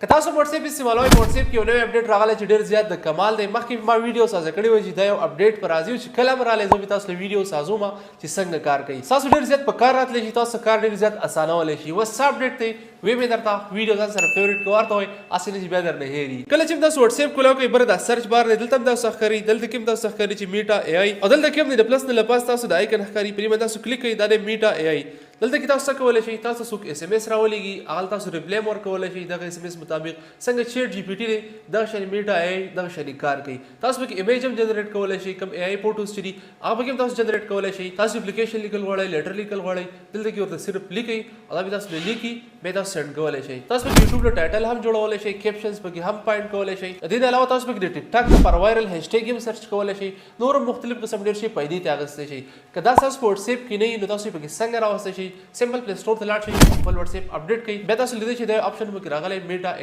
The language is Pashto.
که تاسو واتس اپ استعمالوئ په واتس اپ کې یو نوی اپډیټ راغلی چې ډېر زیات د کمال دی. مخکې ما ویډیو سازه کړې وه چې دا یو اپډیټ په راځي چې کله هم راغلی زه به تاسو له ویډیو سازوم چې څنګه کار کوي. تاسو ډېر زیات په کار راتلی شي، تاسو کار ډېر زیات اسانولی شي. اوس څه اپډیټ دی وی مې درته ویډیو ځان سره فیورټ کړه ورته وایي هسې نه چې بیا درنه هېري. کله چې تاسو واتس اپ کولاو کوئ بره دا سرچ بار دی دلته هم تاسو ښکاري، دلته کې هم تاسو ښکاري چې میټا ای آی او دلته کې هم د پلس نه له پاس تاسو د آیکن ښکاري پرې باندې تاسو کلیک کوئ دا دی میټا ای آی. دلته کې تاسو څه کولی شئ تاسو څوک اس ام اس راولېږي هغه تاسو ریپلی هم ورکولی شئ دغه اس ام اس مطابق. څنګه چیټ جی پی ټي دی دغه شانې میټا ای آی دغه شانې کار کوي. تاسو پکې ایمیج هم جنریټ کولی شئ، کوم ای آی فوټوز چې دي هغه پکې هم تاسو جنریټ کولی شئ. تاسو اپلیکیشن لیکل غواړئ، لیټر لیکل غواړئ، دلته کې ورته صرف لیکئ او دا به تاسو لیکي بیا تاسو سینډ کولی شئ. تاسو پکې یوټیوب له ټایټل هم جوړولی شئ، کیپشنز پکې هم پاینټ کولی شئ. د دې نه علاوه تاسو پکې د ټیک ټاک لپاره وایرل هیشټیګ هم سرچ کولی شئ. نور هم مختلف قسم ډېر شي پیدې ته اخیستی شئ. که دا تاسو په واتس اپ کې نه وي نو تاسو یې پکې څنګه راوستی شئ؟ سمپل پلی سټور ته لاړ شئ، خپل واتس اپ اپډیټ کړئ، بیا تاسو لیدئ چې دا آپشن پکې راغلی میټا